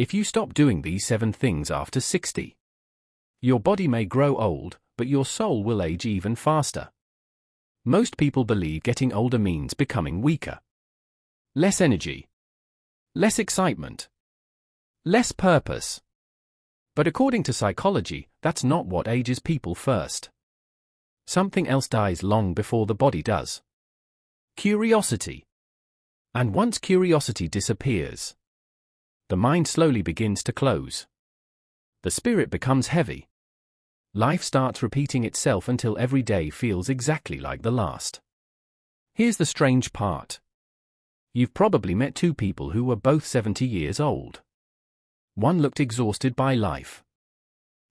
If you stop doing these 7 things after 60, your body may grow old, but your soul will age even faster. Most people believe getting older means becoming weaker. Less energy. Less excitement. Less purpose. But according to psychology, that's not what ages people first. Something else dies long before the body does. Curiosity. And once curiosity disappears, the mind slowly begins to close. The spirit becomes heavy. Life starts repeating itself until every day feels exactly like the last. Here's the strange part. You've probably met 2 people who were both 70 years old. One looked exhausted by life.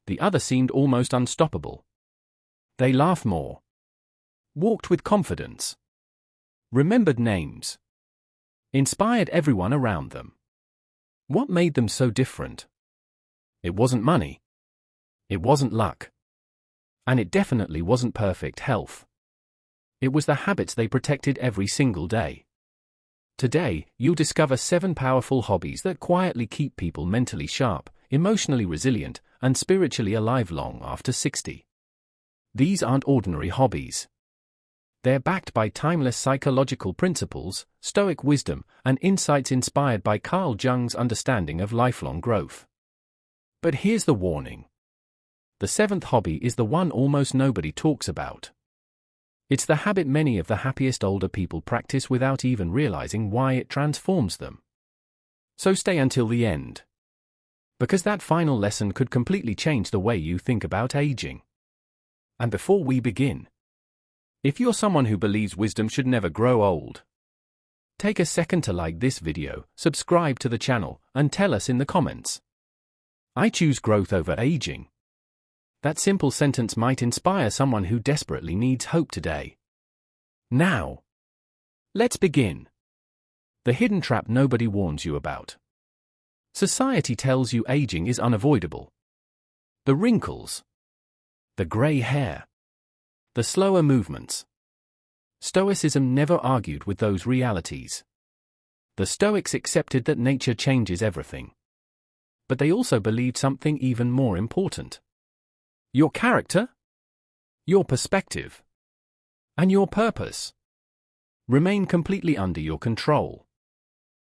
The other seemed almost unstoppable. They laughed more, walked with confidence, remembered names, inspired everyone around them. What made them so different? It wasn't money. It wasn't luck. And it definitely wasn't perfect health. It was the habits they protected every single day. Today, you'll discover 7 powerful hobbies that quietly keep people mentally sharp, emotionally resilient, and spiritually alive long after 60. These aren't ordinary hobbies. They're backed by timeless psychological principles, Stoic wisdom, and insights inspired by Carl Jung's understanding of lifelong growth. But here's the warning. The 7th hobby is the one almost nobody talks about. It's the habit many of the happiest older people practice without even realizing why it transforms them. So stay until the end. Because that final lesson could completely change the way you think about aging. And before we begin, if you're someone who believes wisdom should never grow old, take a second to like this video, subscribe to the channel, and tell us in the comments. I choose growth over aging. That simple sentence might inspire someone who desperately needs hope today. Now, let's begin. The hidden trap nobody warns you about. Society tells you aging is unavoidable. The wrinkles, the gray hair, the slower movements. Stoicism never argued with those realities. The Stoics accepted that nature changes everything. But they also believed something even more important. Your character, your perspective, and your purpose remain completely under your control.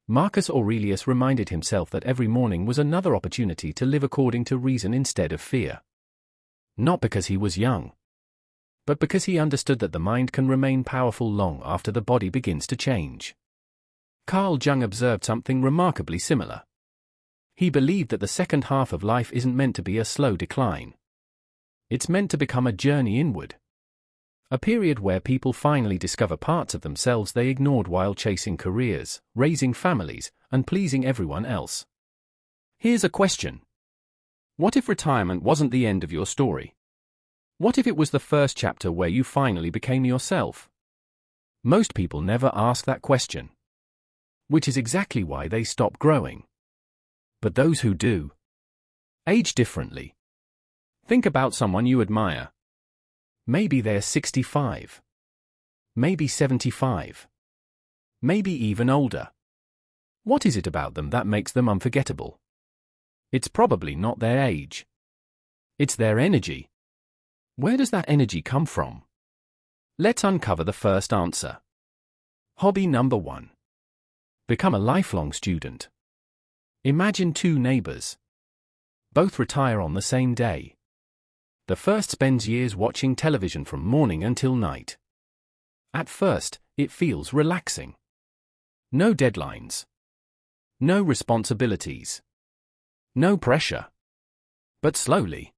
Marcus Aurelius reminded himself that every morning was another opportunity to live according to reason instead of fear. Not because he was young, but because he understood that the mind can remain powerful long after the body begins to change. Carl Jung observed something remarkably similar. He believed that the second half of life isn't meant to be a slow decline. It's meant to become a journey inward. A period where people finally discover parts of themselves they ignored while chasing careers, raising families, and pleasing everyone else. Here's a question. What if retirement wasn't the end of your story? What if it was the first chapter where you finally became yourself? Most people never ask that question. Which is exactly why they stop growing. But those who do, age differently. Think about someone you admire. Maybe they're 65. Maybe 75. Maybe even older. What is it about them that makes them unforgettable? It's probably not their age. It's their energy. Where does that energy come from? Let's uncover the first answer. Hobby number 1. Become a lifelong student. Imagine 2 neighbors. Both retire on the same day. The first spends years watching television from morning until night. At first, it feels relaxing. No deadlines. No responsibilities. No pressure. But slowly,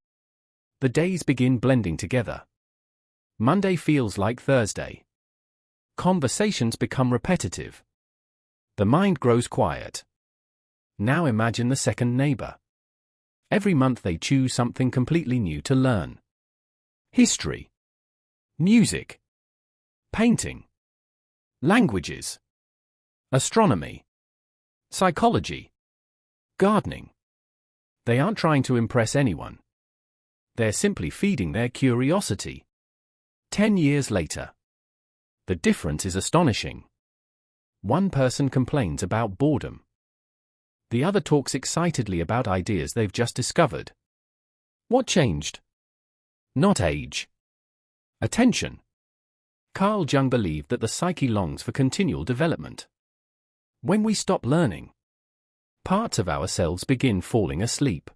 the days begin blending together. Monday feels like Thursday. Conversations become repetitive. The mind grows quiet. Now imagine the second neighbor. Every month they choose something completely new to learn. History, music, painting, languages, astronomy, psychology, gardening. They aren't trying to impress anyone. They're simply feeding their curiosity. 10 years later, the difference is astonishing. One person complains about boredom. The other talks excitedly about ideas they've just discovered. What changed? Not age. Attention. Carl Jung believed that the psyche longs for continual development. When we stop learning, parts of ourselves begin falling asleep.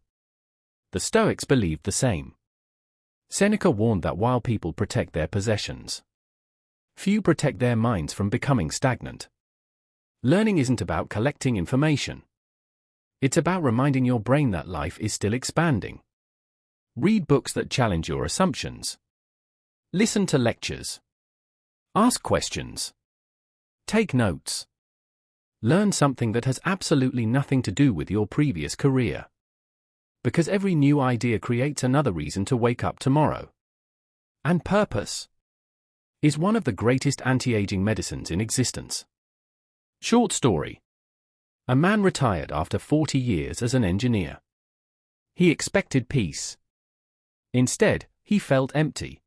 The Stoics believed the same. Seneca warned that while people protect their possessions, few protect their minds from becoming stagnant. Learning isn't about collecting information. It's about reminding your brain that life is still expanding. Read books that challenge your assumptions. Listen to lectures. Ask questions. Take notes. Learn something that has absolutely nothing to do with your previous career. Because every new idea creates another reason to wake up tomorrow. And purpose is one of the greatest anti-aging medicines in existence. Short story. A man retired after 40 years as an engineer. He expected peace. Instead, he felt empty.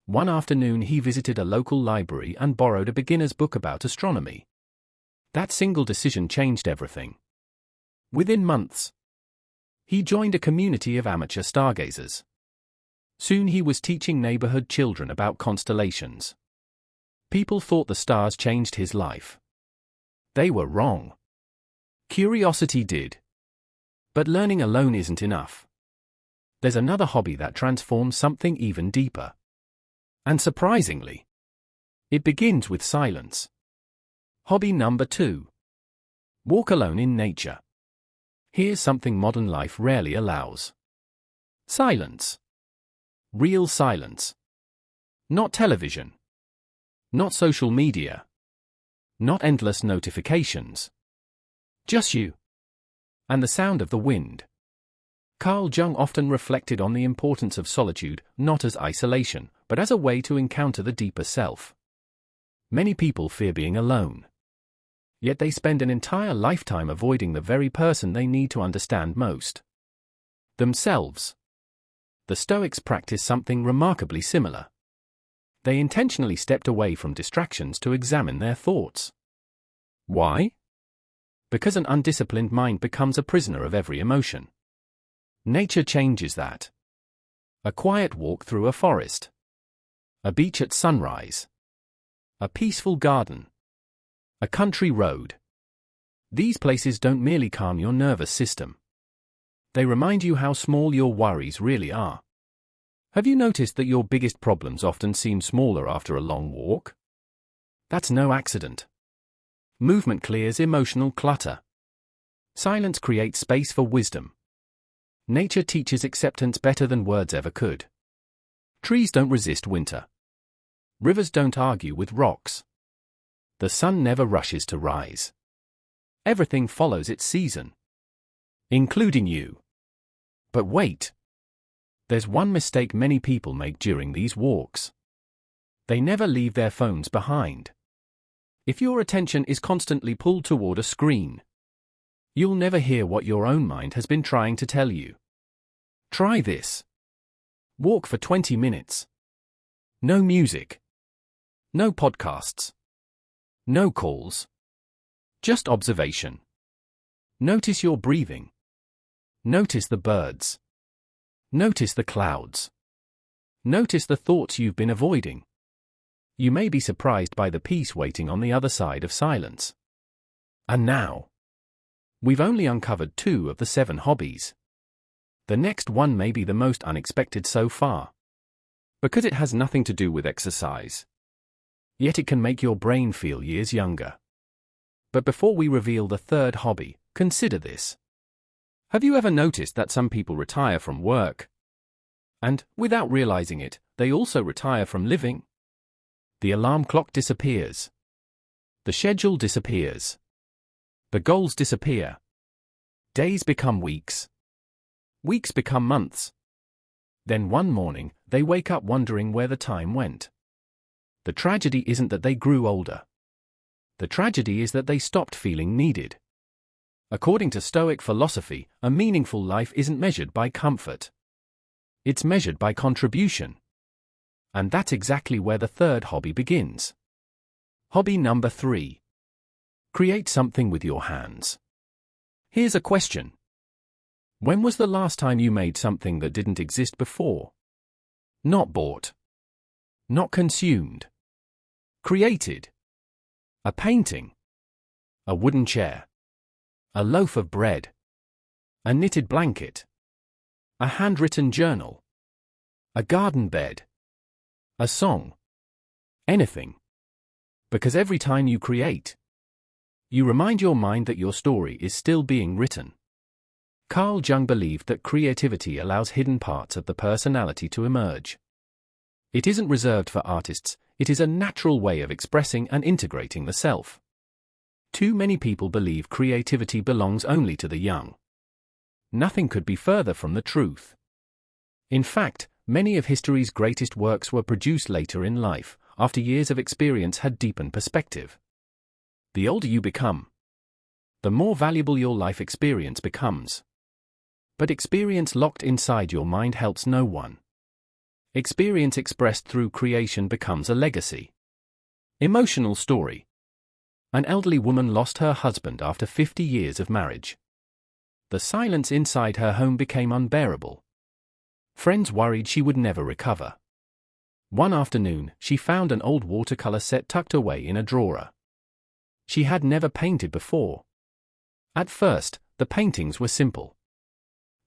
One afternoon he visited a local library and borrowed a beginner's book about astronomy. That single decision changed everything. Within months, he joined a community of amateur stargazers. Soon he was teaching neighborhood children about constellations. People thought the stars changed his life. They were wrong. Curiosity did. But learning alone isn't enough. There's another hobby that transforms something even deeper. And surprisingly, it begins with silence. Hobby number 2. Walk alone in nature. Here's something modern life rarely allows. Silence. Real silence. Not television. Not social media. Not endless notifications. Just you. And the sound of the wind. Carl Jung often reflected on the importance of solitude, not as isolation, but as a way to encounter the deeper self. Many people fear being alone. Yet they spend an entire lifetime avoiding the very person they need to understand most. Themselves. The Stoics practiced something remarkably similar. They intentionally stepped away from distractions to examine their thoughts. Why? Because an undisciplined mind becomes a prisoner of every emotion. Nature changes that. A quiet walk through a forest. A beach at sunrise. A peaceful garden. A country road. These places don't merely calm your nervous system. They remind you how small your worries really are. Have you noticed that your biggest problems often seem smaller after a long walk? That's no accident. Movement clears emotional clutter. Silence creates space for wisdom. Nature teaches acceptance better than words ever could. Trees don't resist winter. Rivers don't argue with rocks. The sun never rushes to rise. Everything follows its season. Including you. But wait. There's one mistake many people make during these walks. They never leave their phones behind. If your attention is constantly pulled toward a screen, you'll never hear what your own mind has been trying to tell you. Try this. Walk for 20 minutes. No music. No podcasts. No calls. Just observation. Notice your breathing. Notice the birds. Notice the clouds. Notice the thoughts you've been avoiding. You may be surprised by the peace waiting on the other side of silence. And now, we've only uncovered 2 of the 7 hobbies. The next one may be the most unexpected so far. Because it has nothing to do with exercise. Yet it can make your brain feel years younger. But before we reveal the 3rd hobby, consider this. Have you ever noticed that some people retire from work? And, without realizing it, they also retire from living? The alarm clock disappears. The schedule disappears. The goals disappear. Days become weeks. Weeks become months. Then one morning, they wake up wondering where the time went. The tragedy isn't that they grew older. The tragedy is that they stopped feeling needed. According to Stoic philosophy, a meaningful life isn't measured by comfort. It's measured by contribution. And that's exactly where the 3rd hobby begins. Hobby number 3. Create something with your hands. Here's a question. When was the last time you made something that didn't exist before? Not bought. Not consumed. Created. A painting. A wooden chair. A loaf of bread. A knitted blanket. A handwritten journal. A garden bed. A song. Anything. Because every time you create, you remind your mind that your story is still being written. Carl Jung believed that creativity allows hidden parts of the personality to emerge. It isn't reserved for artists, it is a natural way of expressing and integrating the self. Too many people believe creativity belongs only to the young. Nothing could be further from the truth. In fact, many of history's greatest works were produced later in life, after years of experience had deepened perspective. The older you become, the more valuable your life experience becomes. But experience locked inside your mind helps no one. Experience expressed through creation becomes a legacy. Emotional story. An elderly woman lost her husband after 50 years of marriage. The silence inside her home became unbearable. Friends worried she would never recover. One afternoon, she found an old watercolor set tucked away in a drawer. She had never painted before. At first, the paintings were simple.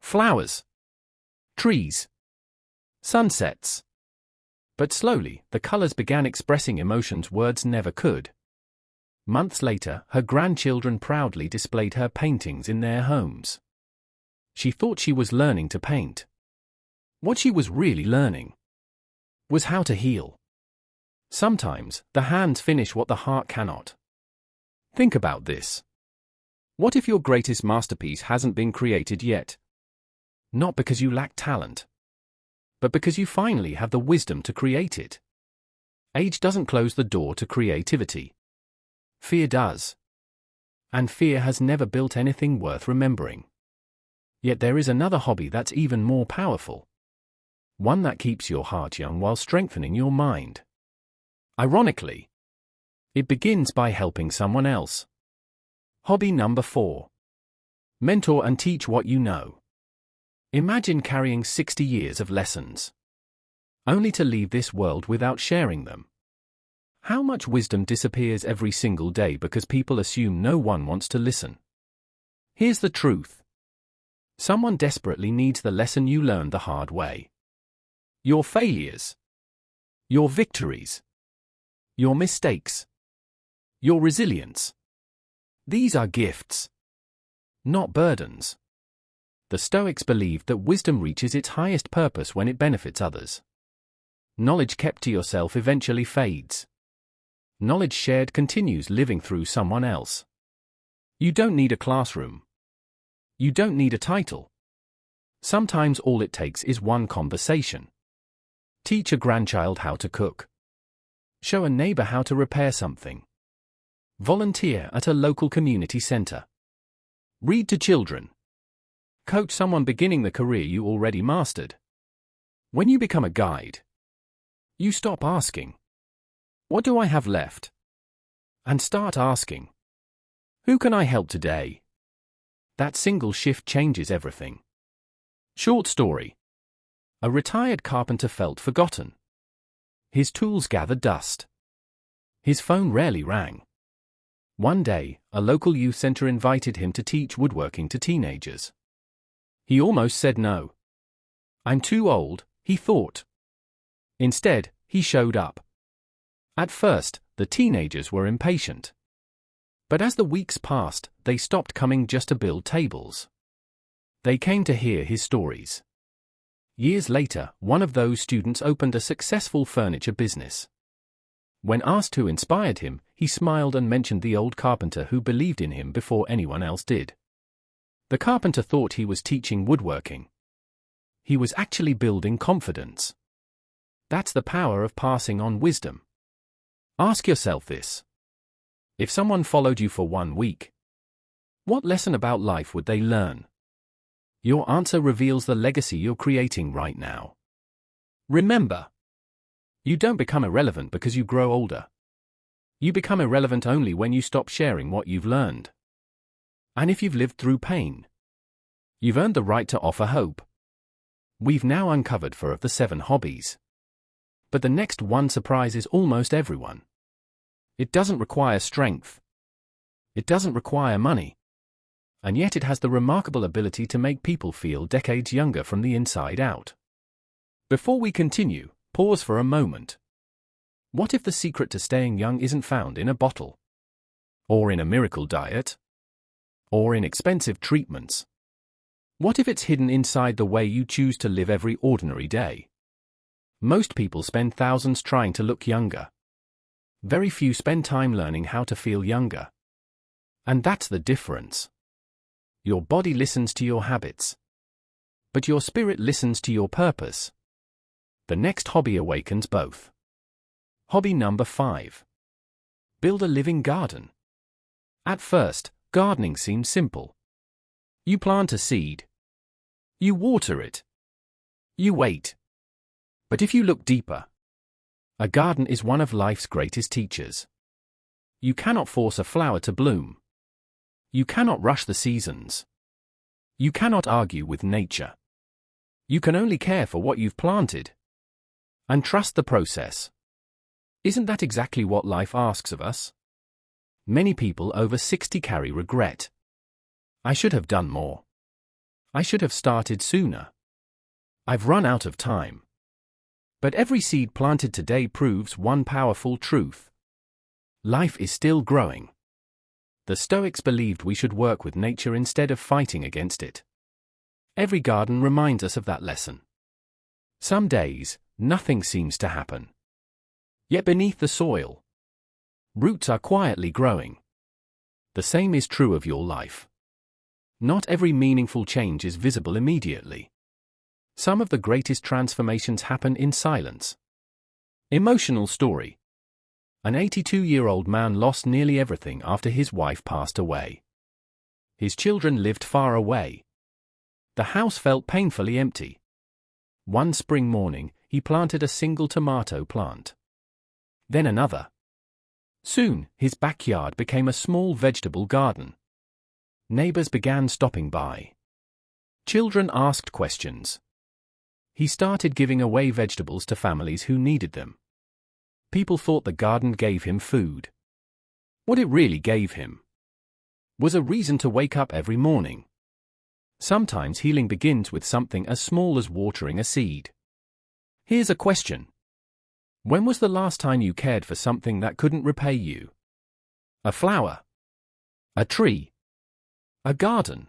Flowers. Trees. Sunsets. But slowly, the colors began expressing emotions words never could. Months later, her grandchildren proudly displayed her paintings in their homes. She thought she was learning to paint. What she was really learning was how to heal. Sometimes, the hands finish what the heart cannot. Think about this. What if your greatest masterpiece hasn't been created yet? Not because you lack talent, but because you finally have the wisdom to create it. Age doesn't close the door to creativity. Fear does. And fear has never built anything worth remembering. Yet there is another hobby that's even more powerful. One that keeps your heart young while strengthening your mind. Ironically, it begins by helping someone else. Hobby number 4. Mentor and teach what you know. Imagine carrying 60 years of lessons, only to leave this world without sharing them. How much wisdom disappears every single day because people assume no one wants to listen? Here's the truth. Someone desperately needs the lesson you learned the hard way. Your failures. Your victories. Your mistakes. Your resilience. These are gifts, not burdens. The Stoics believed that wisdom reaches its highest purpose when it benefits others. Knowledge kept to yourself eventually fades. Knowledge shared continues living through someone else. You don't need a classroom. You don't need a title. Sometimes all it takes is one conversation. Teach a grandchild how to cook. Show a neighbor how to repair something. Volunteer at a local community center. Read to children. Coach someone beginning the career you already mastered. When you become a guide, you stop asking, "What do I have left?" and start asking, "Who can I help today?" That single shift changes everything. Short story. A retired carpenter felt forgotten. His tools gathered dust. His phone rarely rang. One day, a local youth center invited him to teach woodworking to teenagers. He almost said no. "I'm too old," he thought. Instead, he showed up. At first, the teenagers were impatient. But as the weeks passed, they stopped coming just to build tables. They came to hear his stories. Years later, one of those students opened a successful furniture business. When asked who inspired him, he smiled and mentioned the old carpenter who believed in him before anyone else did. The carpenter thought he was teaching woodworking. He was actually building confidence. That's the power of passing on wisdom. Ask yourself this. If someone followed you for 1 week, what lesson about life would they learn? Your answer reveals the legacy you're creating right now. Remember, you don't become irrelevant because you grow older. You become irrelevant only when you stop sharing what you've learned. And if you've lived through pain, you've earned the right to offer hope. We've now uncovered 4 of the 7 hobbies. But the next one surprises almost everyone. It doesn't require strength. It doesn't require money. And yet it has the remarkable ability to make people feel decades younger from the inside out. Before we continue, pause for a moment. What if the secret to staying young isn't found in a bottle? Or in a miracle diet? Or in expensive treatments? What if it's hidden inside the way you choose to live every ordinary day? Most people spend thousands trying to look younger. Very few spend time learning how to feel younger. And that's the difference. Your body listens to your habits. But your spirit listens to your purpose. The next hobby awakens both. Hobby number 5. Build a living garden. At first, gardening seems simple. You plant a seed. You water it. You wait. But if you look deeper, a garden is one of life's greatest teachers. You cannot force a flower to bloom. You cannot rush the seasons. You cannot argue with nature. You can only care for what you've planted. And trust the process. Isn't that exactly what life asks of us? Many people over 60 carry regret. I should have done more. I should have started sooner. I've run out of time. But every seed planted today proves one powerful truth. Life is still growing. The Stoics believed we should work with nature instead of fighting against it. Every garden reminds us of that lesson. Some days, nothing seems to happen. Yet beneath the soil, roots are quietly growing. The same is true of your life. Not every meaningful change is visible immediately. Some of the greatest transformations happen in silence. Emotional story. An 82-year-old man lost nearly everything after his wife passed away. His children lived far away. The house felt painfully empty. One spring morning, he planted a single tomato plant. Then another. Soon, his backyard became a small vegetable garden. Neighbors began stopping by. Children asked questions. He started giving away vegetables to families who needed them. People thought the garden gave him food. What it really gave him was a reason to wake up every morning. Sometimes healing begins with something as small as watering a seed. Here's a question. When was the last time you cared for something that couldn't repay you? A flower? A tree? A garden?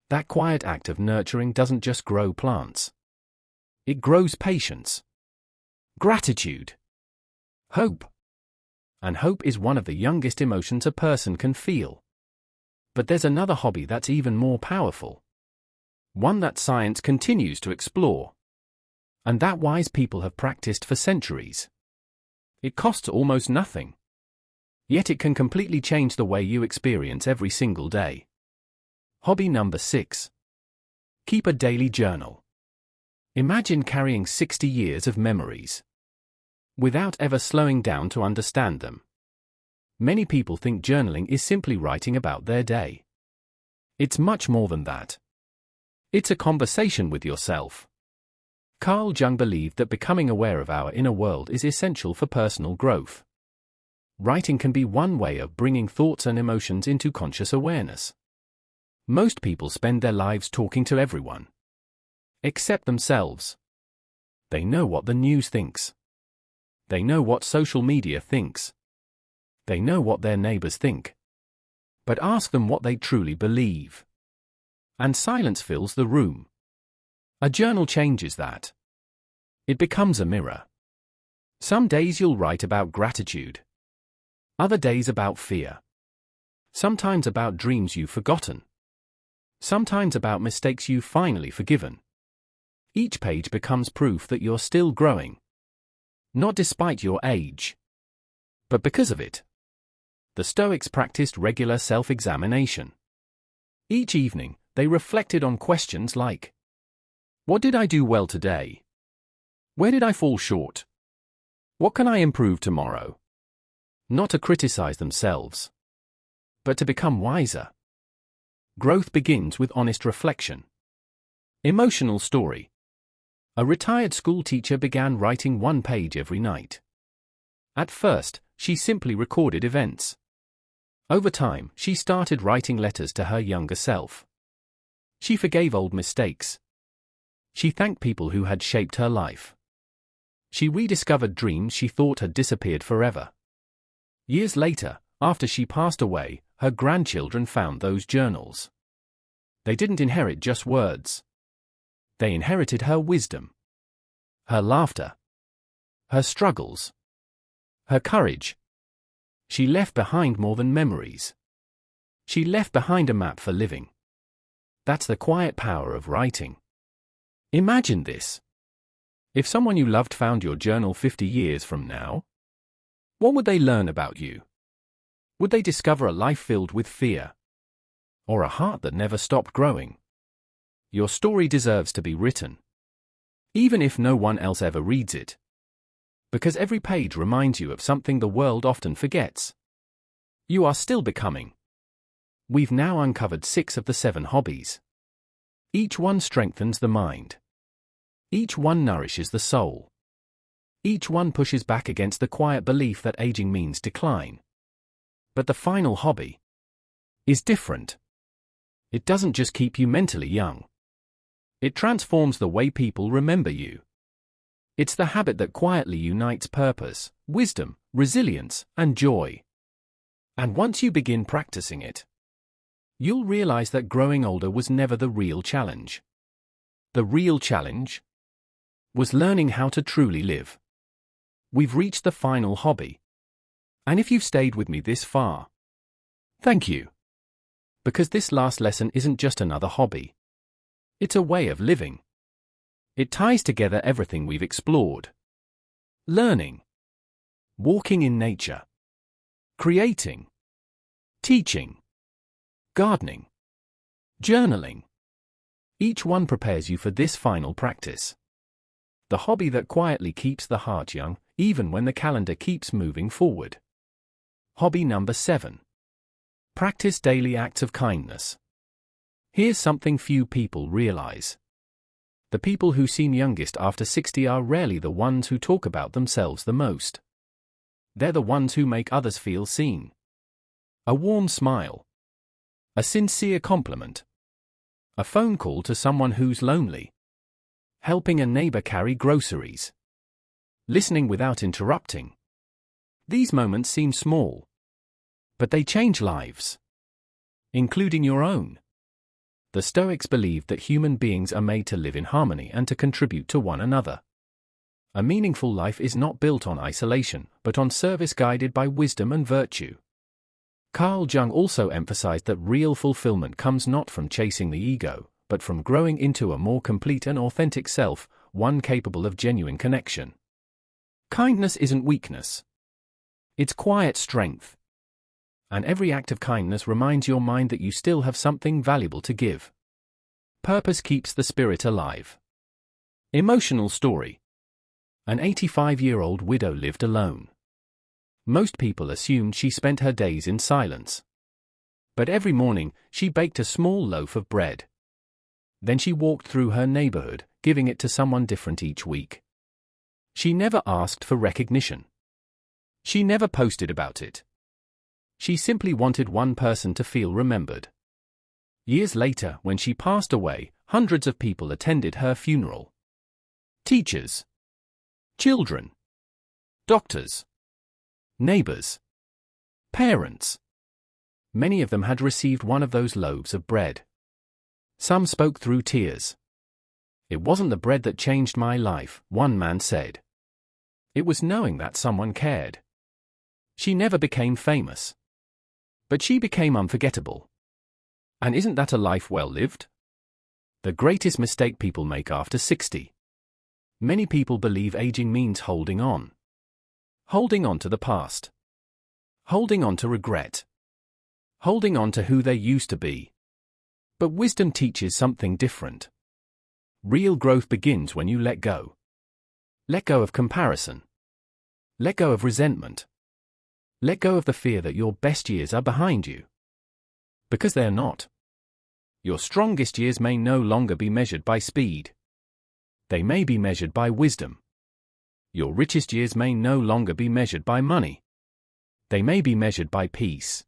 That quiet act of nurturing doesn't just grow plants. It grows patience, gratitude, hope. And hope is one of the youngest emotions a person can feel. But there's another hobby that's even more powerful. One that science continues to explore. And that wise people have practiced for centuries. It costs almost nothing. Yet it can completely change the way you experience every single day. Hobby number 6. Keep a daily journal. Imagine carrying 60 years of memories, without ever slowing down to understand them. Many people think journaling is simply writing about their day. It's much more than that. It's a conversation with yourself. Carl Jung believed that becoming aware of our inner world is essential for personal growth. Writing can be one way of bringing thoughts and emotions into conscious awareness. Most people spend their lives talking to everyone, except themselves. They know what the news thinks. They know what social media thinks. They know what their neighbors think. But ask them what they truly believe. And silence fills the room. A journal changes that. It becomes a mirror. Some days you'll write about gratitude. Other days about fear. Sometimes about dreams you've forgotten. Sometimes about mistakes you've finally forgiven. Each page becomes proof that you're still growing. Not despite your age, but because of it. The Stoics practiced regular self-examination. Each evening, they reflected on questions like, what did I do well today? Where did I fall short? What can I improve tomorrow? Not to criticize themselves, but to become wiser. Growth begins with honest reflection. Emotional story. A retired school teacher began writing one page every night. At first, she simply recorded events. Over time, she started writing letters to her younger self. She forgave old mistakes. She thanked people who had shaped her life. She rediscovered dreams she thought had disappeared forever. Years later, after she passed away, her grandchildren found those journals. They didn't inherit just words. They inherited her wisdom, her laughter, her struggles, her courage. She left behind more than memories. She left behind a map for living. That's the quiet power of writing. Imagine this. If someone you loved found your journal 50 years from now, what would they learn about you? Would they discover a life filled with fear? Or a heart that never stopped growing? Your story deserves to be written, even if no one else ever reads it. Because every page reminds you of something the world often forgets. You are still becoming. We've now uncovered 6 of the 7 hobbies. Each one strengthens the mind. Each one nourishes the soul. Each one pushes back against the quiet belief that aging means decline. But the final hobby is different. It doesn't just keep you mentally young. It transforms the way people remember you. It's the habit that quietly unites purpose, wisdom, resilience, and joy. And once you begin practicing it, you'll realize that growing older was never the real challenge. The real challenge was learning how to truly live. We've reached the final hobby. And if you've stayed with me this far, thank you. Because this last lesson isn't just another hobby. It's a way of living. It ties together everything we've explored. Learning, walking in nature, creating, teaching, gardening, journaling. Each one prepares you for this final practice. The hobby that quietly keeps the heart young, even when the calendar keeps moving forward. Hobby number 7. Practice daily acts of kindness. Here's something few people realize. The people who seem youngest after 60 are rarely the ones who talk about themselves the most. They're the ones who make others feel seen. A warm smile. A sincere compliment. A phone call to someone who's lonely. Helping a neighbor carry groceries. Listening without interrupting. These moments seem small, but they change lives, including your own. The Stoics believed that human beings are made to live in harmony and to contribute to one another. A meaningful life is not built on isolation, but on service guided by wisdom and virtue. Carl Jung also emphasized that real fulfillment comes not from chasing the ego, but from growing into a more complete and authentic self, one capable of genuine connection. Kindness isn't weakness. It's quiet strength. And every act of kindness reminds your mind that you still have something valuable to give. Purpose keeps the spirit alive. Emotional story. An 85-year-old widow lived alone. Most people assumed she spent her days in silence. But every morning, she baked a small loaf of bread. Then she walked through her neighborhood, giving it to someone different each week. She never asked for recognition. She never posted about it. She simply wanted one person to feel remembered. Years later, when she passed away, hundreds of people attended her funeral. Teachers, children, doctors, neighbors, parents. Many of them had received one of those loaves of bread. Some spoke through tears. "It wasn't the bread that changed my life," one man said. "It was knowing that someone cared." She never became famous, but she became unforgettable. And isn't that a life well lived? The greatest mistake people make after 60. Many people believe aging means holding on. Holding on to the past. Holding on to regret. Holding on to who they used to be. But wisdom teaches something different. Real growth begins when you let go. Let go of comparison. Let go of resentment. Let go of the fear that your best years are behind you. Because they're not. Your strongest years may no longer be measured by speed. They may be measured by wisdom. Your richest years may no longer be measured by money. They may be measured by peace.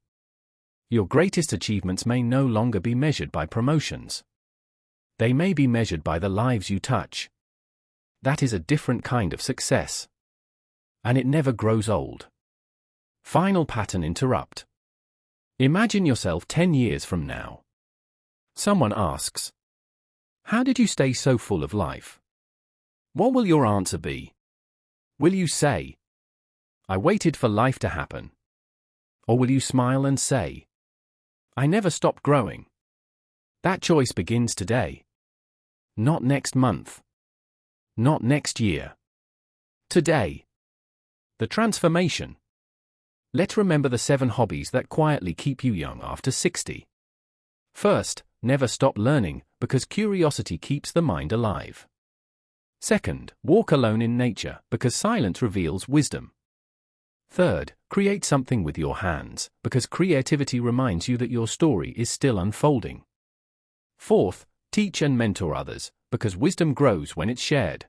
Your greatest achievements may no longer be measured by promotions. They may be measured by the lives you touch. That is a different kind of success. And it never grows old. Final pattern interrupt. Imagine yourself 10 years from now. Someone asks, "How did you stay so full of life?" What will your answer be? Will you say, "I waited for life to happen"? Or will you smile and say, "I never stopped growing"? That choice begins today. Not next month. Not next year. Today. The transformation. Let's remember the 7 hobbies that quietly keep you young after 60. First, never stop learning, because curiosity keeps the mind alive. Second, walk alone in nature, because silence reveals wisdom. Third, create something with your hands, because creativity reminds you that your story is still unfolding. Fourth, teach and mentor others, because wisdom grows when it's shared.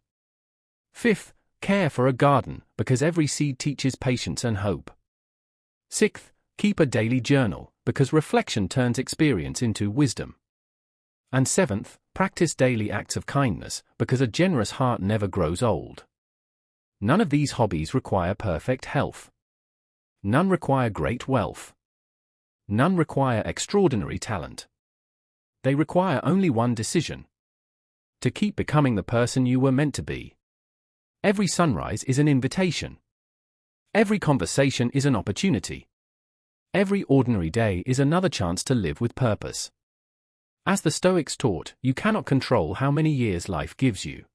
Fifth, care for a garden, because every seed teaches patience and hope. Sixth, keep a daily journal, because reflection turns experience into wisdom. And seventh, practice daily acts of kindness, because a generous heart never grows old. None of these hobbies require perfect health. None require great wealth. None require extraordinary talent. They require only one decision: to keep becoming the person you were meant to be. Every sunrise is an invitation. Every conversation is an opportunity. Every ordinary day is another chance to live with purpose. As the Stoics taught, you cannot control how many years life gives you.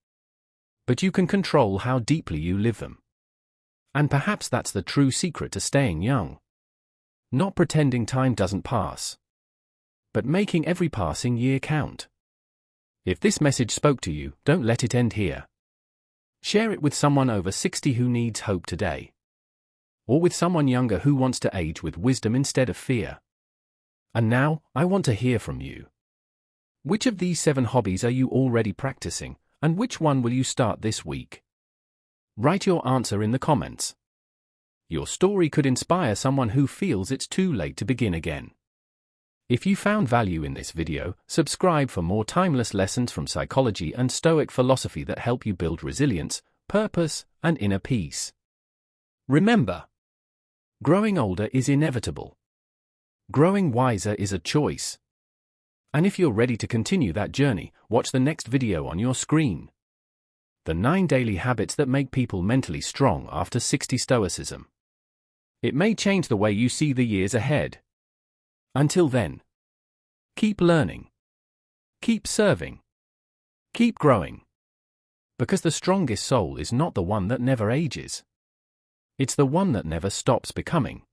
But you can control how deeply you live them. And perhaps that's the true secret to staying young. Not pretending time doesn't pass, but making every passing year count. If this message spoke to you, don't let it end here. Share it with someone over 60 who needs hope today. Or with someone younger who wants to age with wisdom instead of fear. And now, I want to hear from you. Which of these 7 hobbies are you already practicing, and which one will you start this week? Write your answer in the comments. Your story could inspire someone who feels it's too late to begin again. If you found value in this video, subscribe for more timeless lessons from psychology and Stoic philosophy that help you build resilience, purpose, and inner peace. Remember, growing older is inevitable. Growing wiser is a choice. And if you're ready to continue that journey, watch the next video on your screen. The 9 daily habits that make people mentally strong after 60. Stoicism. It may change the way you see the years ahead. Until then, keep learning. Keep serving. Keep growing. Because the strongest soul is not the one that never ages. It's the one that never stops becoming.